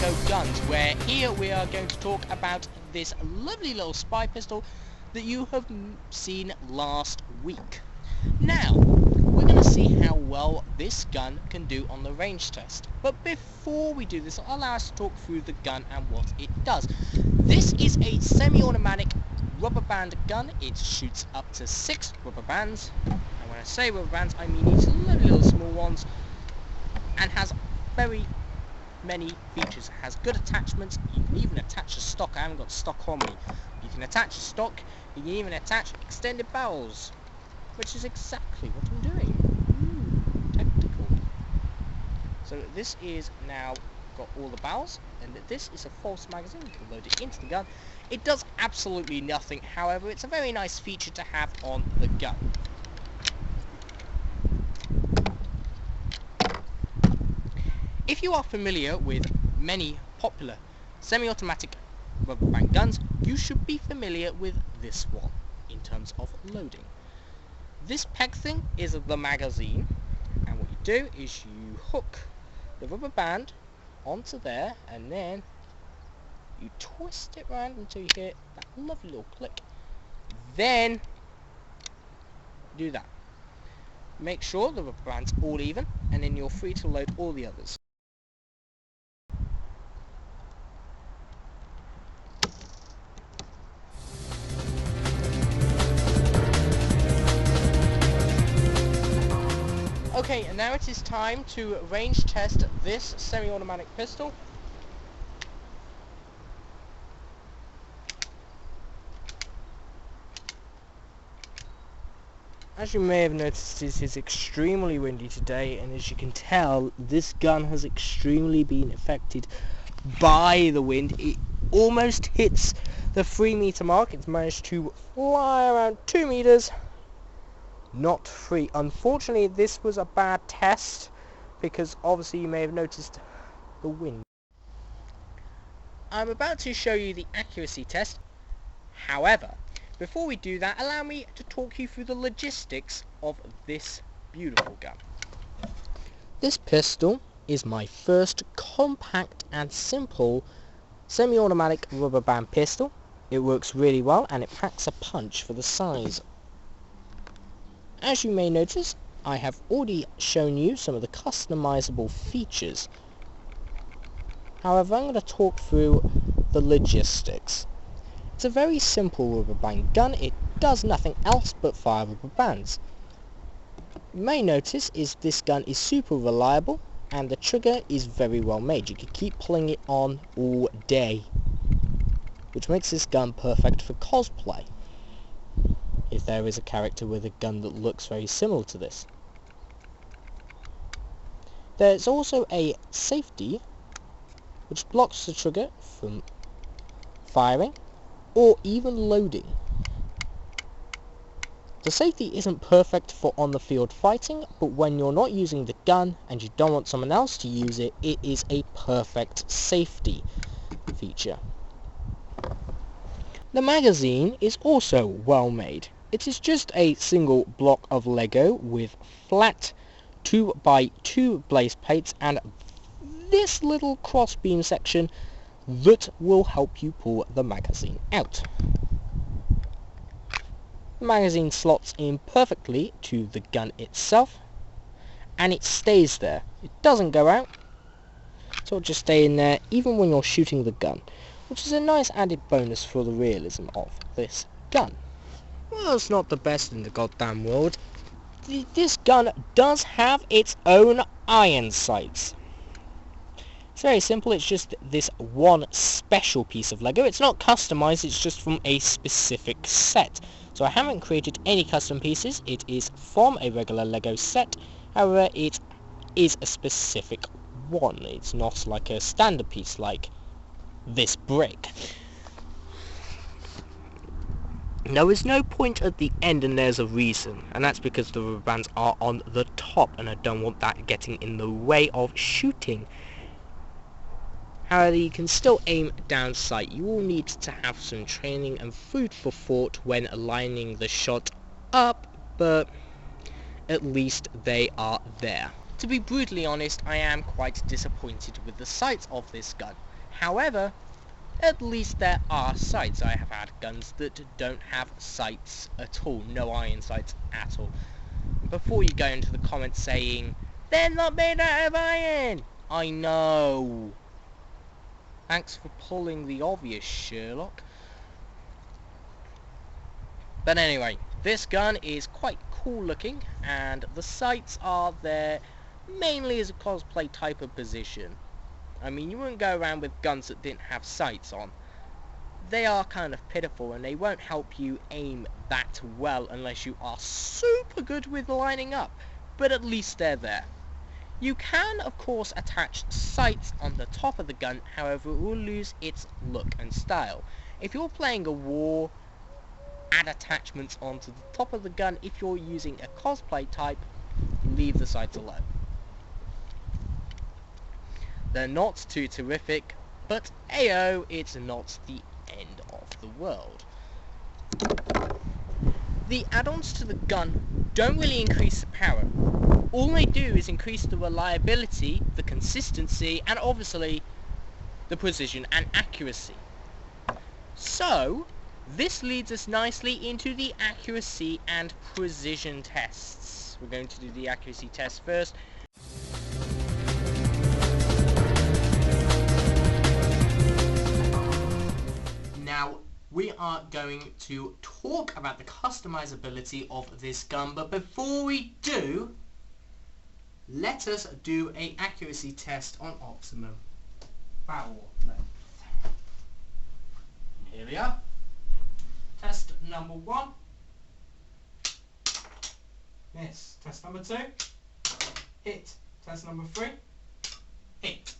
Lego guns, where here we are going to talk about this lovely little spy pistol that you have seen last week. Now, we're going to see how well this gun can do on the range test. But before we do this, I'll allow us to talk through the gun and what it does. This is a semi-automatic rubber band gun. It shoots up to 6 rubber bands. And when I say rubber bands, I mean these lovely little small ones. And has very many features. It has good attachments. You can even attach a stock. I haven't got stock on me. You can attach a stock. You can even attach extended barrels, which is exactly what I'm doing. Tactical. So this is now got all the barrels, and this is a false magazine. You can load it into the gun. It does absolutely nothing. However, it's a very nice feature to have on the gun. If you are familiar with many popular semi-automatic rubber band guns, you should be familiar with this one in terms of loading. This peg thing is the magazine, and what you do is you hook the rubber band onto there, and then you twist it around until you hear that lovely little click. Then do that. Make sure the rubber band's all even, and then you're free to load all the others. Okay, and now it is time to range test this semi-automatic pistol. As you may have noticed, it is extremely windy today, and as you can tell, this gun has extremely been affected by the wind. It almost hits the 3-meter mark. It's managed to fly around 2 meters. Not 3. Unfortunately, this was a bad test because obviously you may have noticed the wind. I'm about to show you the accuracy test. However, before we do that, allow me to talk you through the logistics of this beautiful gun. This pistol is my first compact and simple semi-automatic rubber band pistol. It works really well and it packs a punch for the size. As you may notice, I have already shown you some of the customizable features. However, I'm going to talk through the logistics. It's a very simple rubber band gun. It does nothing else but fire rubber bands. You may notice is this gun is super reliable, and the trigger is very well made. You can keep pulling it on all day, which makes this gun perfect for cosplay, if there is a character with a gun that looks very similar to this. There's also a safety which blocks the trigger from firing or even loading. The safety isn't perfect for on the field fighting, but when you're not using the gun and you don't want someone else to use it, it is a perfect safety feature. The magazine is also well made. It is just a single block of Lego with flat 2x2 blaze plates and this little crossbeam section that will help you pull the magazine out. The magazine slots in perfectly to the gun itself, and it stays there. It doesn't go out, so it'll just stay in there even when you're shooting the gun, which is a nice added bonus for the realism of this gun. Well, it's not the best in the goddamn world. This gun does have its own iron sights. It's very simple. It's just this one special piece of Lego. It's not customized, it's just from a specific set. So I haven't created any custom pieces. It is from a regular Lego set. However, it is a specific one. It's not like a standard piece like this brick. There is no point at the end, and there's a reason, and that's because the rubber bands are on the top, and I don't want that getting in the way of shooting. However, you can still aim down sight. You will need to have some training and food for thought when lining the shot up, but at least they are there. To be brutally honest, I am quite disappointed with the sights of this gun. However, at least there are sights. I have had guns that don't have sights at all, no iron sights at all. Before you go into the comments saying, they're not made out of iron! I know. Thanks for pulling the obvious, Sherlock. But anyway, this gun is quite cool looking, and the sights are there mainly as a cosplay type of position. I mean, you wouldn't go around with guns that didn't have sights on. They are kind of pitiful, and they won't help you aim that well unless you are super good with lining up, but at least they're there. You can, of course, attach sights on the top of the gun, however it will lose its look and style. If you're playing a war, add attachments onto the top of the gun. If you're using a cosplay type, leave the sights alone. They're not too terrific, but ayo, it's not the end of the world. The add-ons to the gun don't really increase the power. All they do is increase the reliability, the consistency, and obviously the precision and accuracy. So, this leads us nicely into the accuracy and precision tests. We're going to do the accuracy test first. Now, we are going to talk about the customizability of this gun, but before we do, let us do an accuracy test on optimum barrel length. Here we are. Test number 1. Miss. Test number 2. Hit. Test number 3. Hit.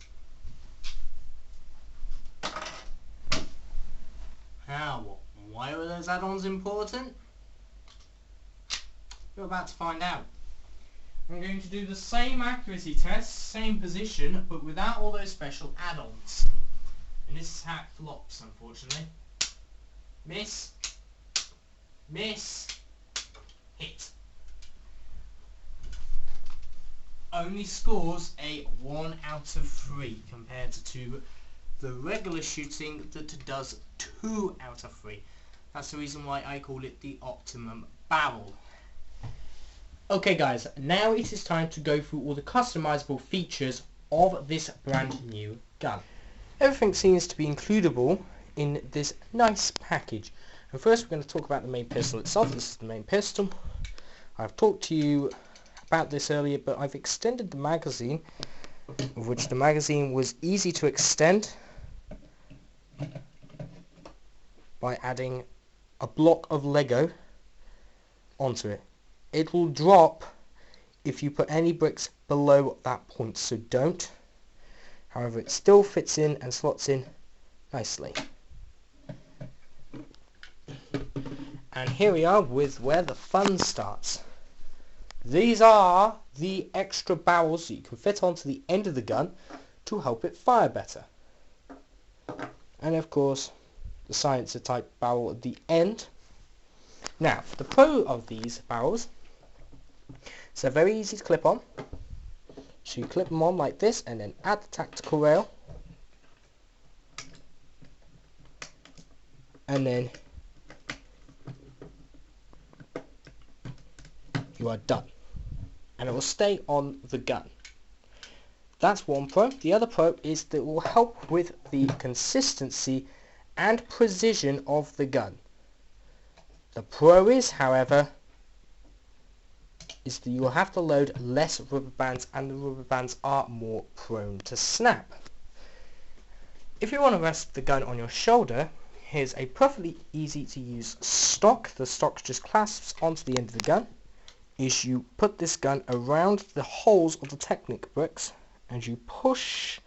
Now, why were those add-ons important? You're about to find out. I'm going to do the same accuracy test, same position, but without all those special add-ons. And this is how it flops, unfortunately. Miss. Miss. Hit. Only scores a 1 out of 3 compared to the regular shooting that does 2 out of 3. That's the reason why I call it the optimum barrel. Okay guys, now it is time to go through all the customizable features of this brand new gun. Everything seems to be includable in this nice package. And first we're going to talk about the main pistol itself. This is the main pistol. I've talked to you about this earlier, but I've extended the magazine, of which the magazine was easy to extend by adding a block of Lego onto it. It will drop if you put any bricks below that point, so don't. However, it still fits in and slots in nicely. And here we are with where the fun starts. These are the extra barrels that you can fit onto the end of the gun to help it fire better. And of course, the silencer type barrel at the end. Now, the pro of these barrels, so they're very easy to clip on. So you clip them on like this and then add the tactical rail. And then you are done. And it will stay on the gun. That's one pro. The other pro is that it will help with the consistency and precision of the gun. The pro is, however, is that you will have to load less rubber bands, and the rubber bands are more prone to snap. If you want to rest the gun on your shoulder, here's a perfectly easy to use stock. The stock just clasps onto the end of the gun. Is you put this gun around the holes of the Technic bricks and you push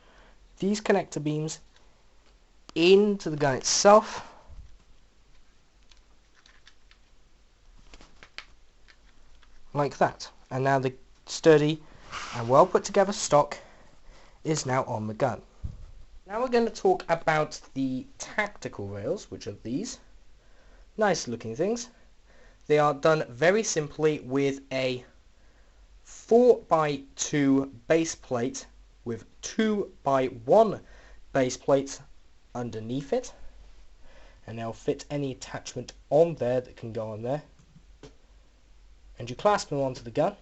these connector beams into the gun itself. Like that. And now the sturdy and well put together stock is now on the gun. Now we're going to talk about the tactical rails, which are these. Nice looking things. They are done very simply with a 4x2 base plate with 2x1 base plates underneath it, and they'll fit any attachment on there that can go on there, and you clasp them onto the gun.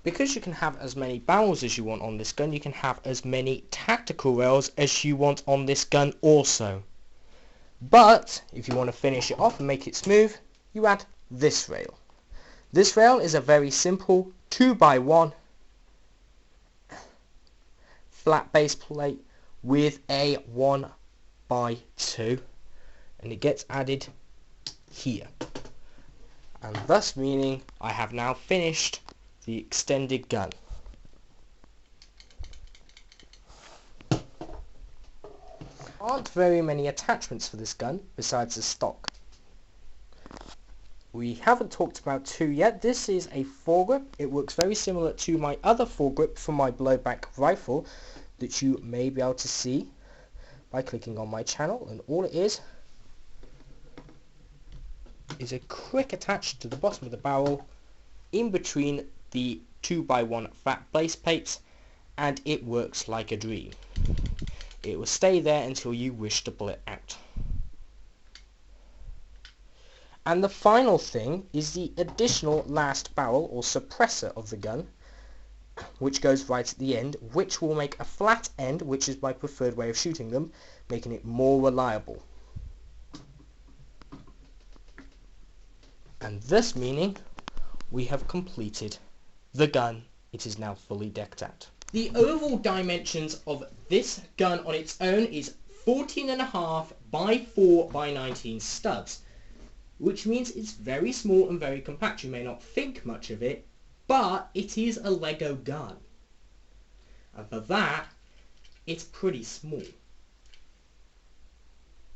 Because you can have as many barrels as you want on this gun, you can have as many tactical rails as you want on this gun also. But if you want to finish it off and make it smooth, you add this rail. This rail is a very simple 2x1 flat base plate with a 1x2, and it gets added here, and thus meaning I have now finished the extended gun. Aren't very many attachments for this gun besides the stock. We haven't talked about 2 yet. This is a foregrip. It works very similar to my other foregrip from my blowback rifle that you may be able to see by clicking on my channel, and all it is a quick attach to the bottom of the barrel in between the 2x1 flat base plates, and it works like a dream. It will stay there until you wish to pull it out. And the final thing is the additional last barrel or suppressor of the gun, which goes right at the end, which will make a flat end, which is my preferred way of shooting them, making it more reliable. And this meaning we have completed the gun. It is now fully decked out. The overall dimensions of this gun on its own is 14.5 by 4 by 19 studs, which means it's very small and very compact. You may not think much of it, but it is a Lego gun, and for that it's pretty small.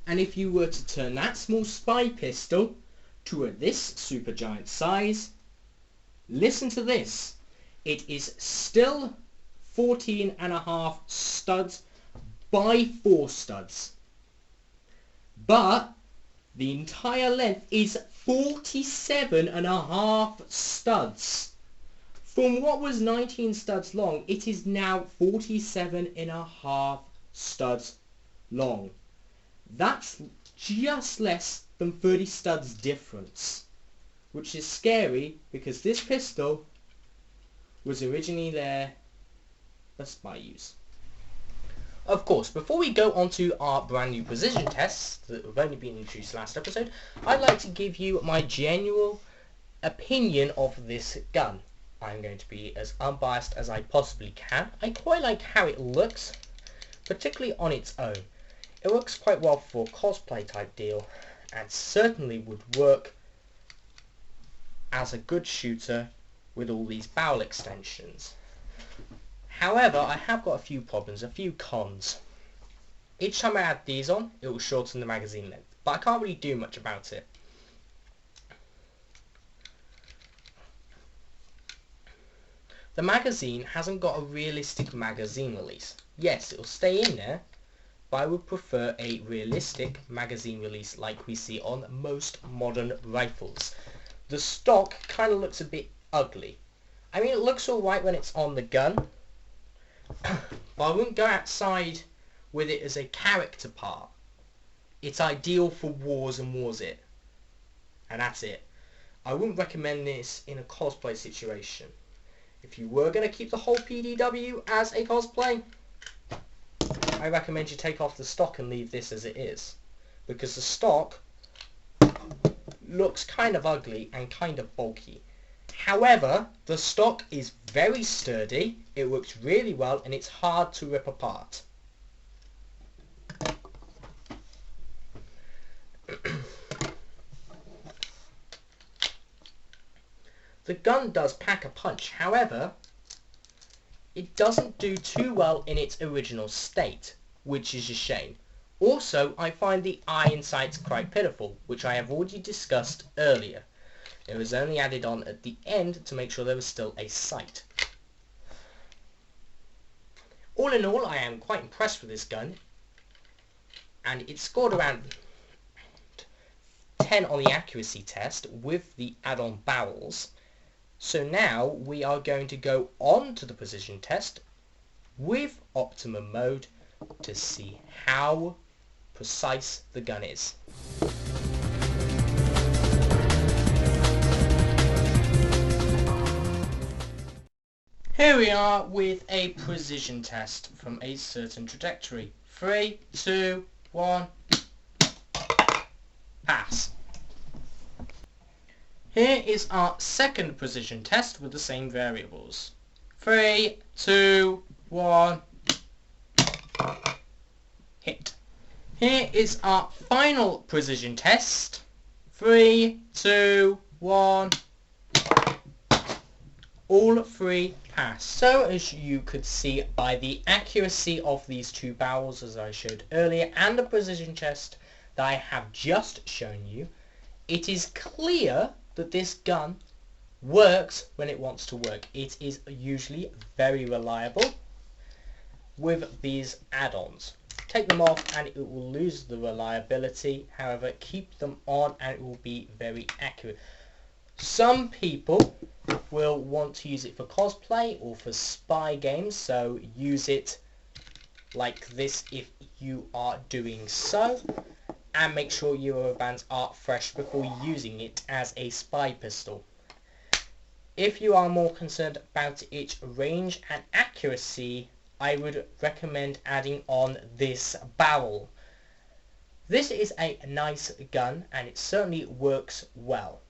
And if you were to turn that small spy pistol to this supergiant size, listen to this, it is still 14.5 studs by 4 studs, but the entire length is 47.5 studs. From what was 19 studs long, it is now 47.5 studs long. That's just less than 30 studs difference, which is scary because this pistol was originally there for spy use. Of course, before we go on to our brand new precision tests that have only been introduced last episode, I'd like to give you my general opinion of this gun. I'm going to be as unbiased as I possibly can. I quite like how it looks, particularly on its own. It works quite well for a cosplay type deal, and certainly would work as a good shooter with all these barrel extensions. However, I have got a few problems, a few cons. Each time I add these on, it will shorten the magazine length, but I can't really do much about it. The magazine hasn't got a realistic magazine release. Yes, it will stay in there, but I would prefer a realistic magazine release like we see on most modern rifles. The stock kind of looks a bit ugly. I mean, it looks alright when it's on the gun, but I wouldn't go outside with it as a character part. It's ideal for wars and wars it, and that's it. I wouldn't recommend this in a cosplay situation. If you were going to keep the whole PDW as a cosplay, I recommend you take off the stock and leave this as it is, because the stock looks kind of ugly and kind of bulky. However, the stock is very sturdy, it works really well, and it's hard to rip apart. The gun does pack a punch, however, it doesn't do too well in its original state, which is a shame. Also, I find the eye in sights quite pitiful, which I have already discussed earlier. It was only added on at the end to make sure there was still a sight. All in all, I am quite impressed with this gun, and it scored around 10 on the accuracy test with the add-on barrels, So now we are going to go on to the precision test with optimum mode to see how precise the gun is. Here we are with a precision test from a certain trajectory. 3, 2, 1, pass. Here is our second precision test with the same variables. 3, 2, 1, hit. Here is our final precision test. 3, 2, 1, all three pass. So as you could see by the accuracy of these two barrels as I showed earlier and the precision test that I have just shown you, it is clear that this gun works when it wants to work. It is usually very reliable with these add-ons. Take them off and it will lose the reliability. However, keep them on and it will be very accurate. Some people will want to use it for cosplay or for spy games, so use it like this if you are doing so, and make sure your rubber bands are fresh before using it as a spy pistol. If you are more concerned about its range and accuracy, I would recommend adding on this barrel. This is a nice gun and it certainly works well.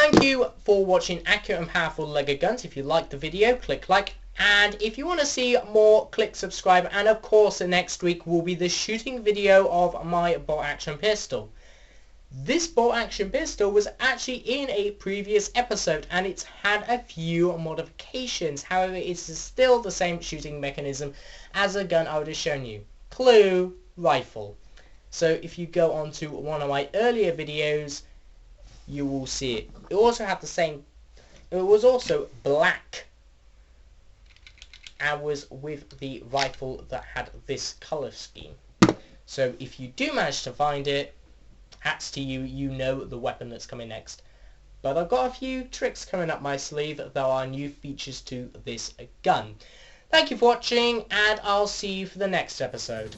Thank you for watching accurate and powerful Lego guns. If you liked the video, click like, and if you want to see more, click subscribe, and of course next week will be the shooting video of my bolt action pistol. This bolt action pistol was actually in a previous episode and it's had a few modifications. However, it's still the same shooting mechanism as a gun I would have shown you. Clue, rifle. So if you go on to one of my earlier videos, you will see it. It also had the same, it was also black and was with the rifle that had this colour scheme. So if you do manage to find it, hats to you, you know the weapon that's coming next. But I've got a few tricks coming up my sleeve. There are new features to this gun. Thank you for watching and I'll see you for the next episode.